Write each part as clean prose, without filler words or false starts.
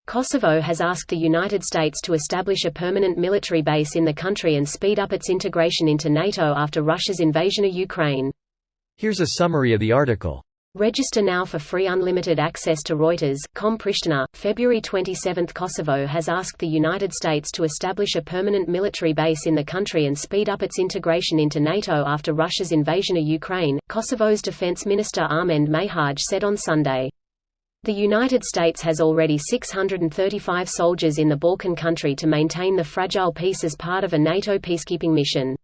Kosovo has asked the United States to establish a permanent military base in the country and speed up its integration into NATO after Russia's invasion of Ukraine. Here's a summary of the article. Register now for free unlimited access to Reuters. Pristina, February 27. Kosovo has asked the United States to establish a permanent military base in the country and speed up its integration into NATO after Russia's invasion of Ukraine, Kosovo's Defense Minister Armend Mahaj said on Sunday. The United States has already 635 soldiers in the Balkan country to maintain the fragile peace as part of a NATO peacekeeping mission.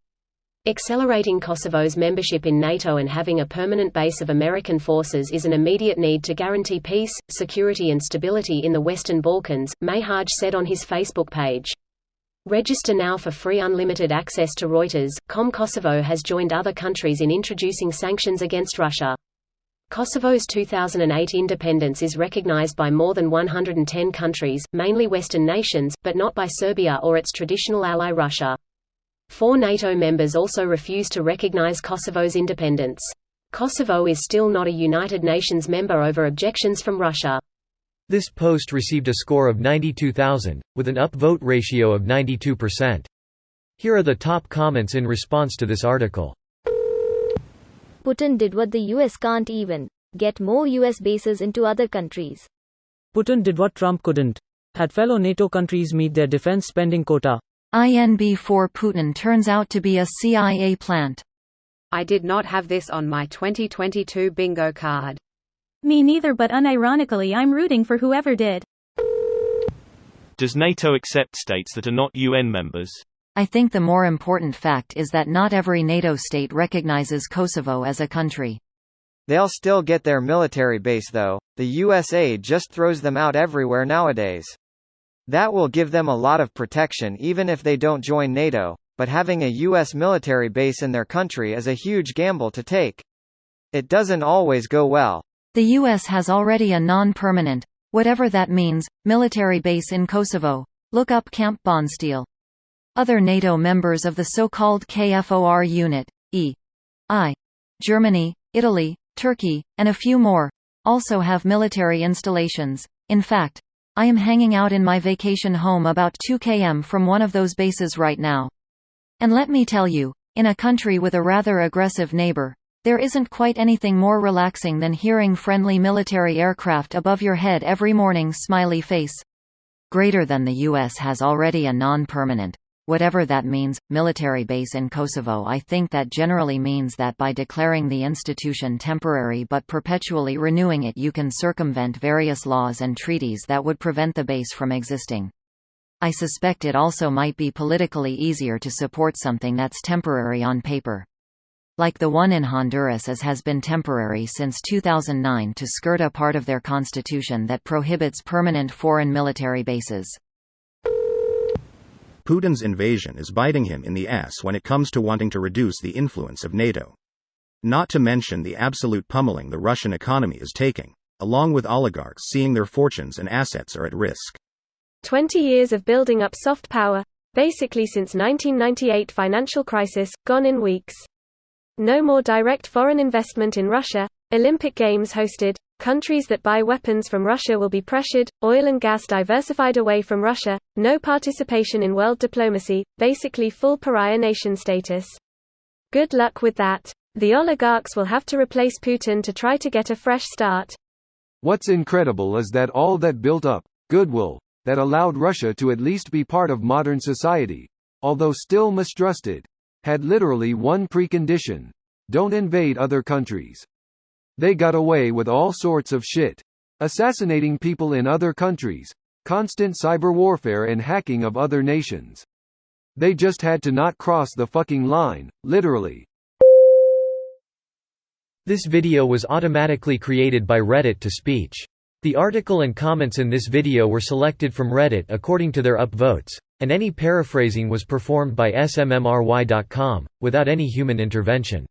Accelerating Kosovo's membership in NATO and having a permanent base of American forces is an immediate need to guarantee peace, security and stability in the Western Balkans, Mahaj said on his Facebook page. Register now for free unlimited access to Reuters. Kosovo has joined other countries in introducing sanctions against Russia. Kosovo's 2008 independence is recognized by more than 110 countries, mainly Western nations, but not by Serbia or its traditional ally Russia. 4 NATO members also refuse to recognize Kosovo's independence. Kosovo is still not a United Nations member over objections from Russia. This post received a score of 92,000, with an upvote ratio of 92%. Here are the top comments in response to this article. Putin did what the US can't even: get more US bases into other countries. Putin did what Trump couldn't: had fellow NATO countries meet their defense spending quota. INB for Putin turns out to be a CIA plant. I did not have this on my 2022 bingo card. Me neither, but unironically I'm rooting for whoever did. Does NATO accept states that are not UN members? I think the more important fact is that not every NATO state recognizes Kosovo as a country. They'll still get their military base though. The USA just throws them out everywhere nowadays. That will give them a lot of protection even if they don't join NATO, but having a US military base in their country is a huge gamble to take. It doesn't always go well. The US has already a non-permanent, whatever that means, military base in Kosovo. Look up Camp Bondsteel. Other NATO members of the so-called KFOR unit, e.i. Germany, Italy, Turkey, and a few more, also have military installations. In fact, I am hanging out in my vacation home about 2 km from one of those bases right now. And let me tell you, in a country with a rather aggressive neighbor, there isn't quite anything more relaxing than hearing friendly military aircraft above your head every morning. Smiley face. Greater than the US has already a non-permanent, whatever that means, military base in Kosovo. I think that generally means that by declaring the institution temporary but perpetually renewing it, you can circumvent various laws and treaties that would prevent the base from existing. I suspect it also might be politically easier to support something that's temporary on paper. Like the one in Honduras, as has been temporary since 2009 to skirt a part of their constitution that prohibits permanent foreign military bases. Putin's invasion is biting him in the ass when it comes to wanting to reduce the influence of NATO. Not to mention the absolute pummeling the Russian economy is taking, along with oligarchs seeing their fortunes and assets are at risk. 20 years of building up soft power, basically since 1998 financial crisis, gone in weeks. No more direct foreign investment in Russia, Olympic Games hosted, countries that buy weapons from Russia will be pressured, oil and gas diversified away from Russia, no participation in world diplomacy, basically full pariah nation status. Good luck with that. The oligarchs will have to replace Putin to try to get a fresh start. What's incredible is that all that built up goodwill that allowed Russia to at least be part of modern society, although still mistrusted, had literally one precondition: don't invade other countries. They got away with all sorts of shit. Assassinating people in other countries, constant cyber warfare and hacking of other nations. They just had to not cross the fucking line, literally. This video was automatically created by Reddit to speech. The article and comments in this video were selected from Reddit according to their upvotes, and any paraphrasing was performed by smmry.com, without any human intervention.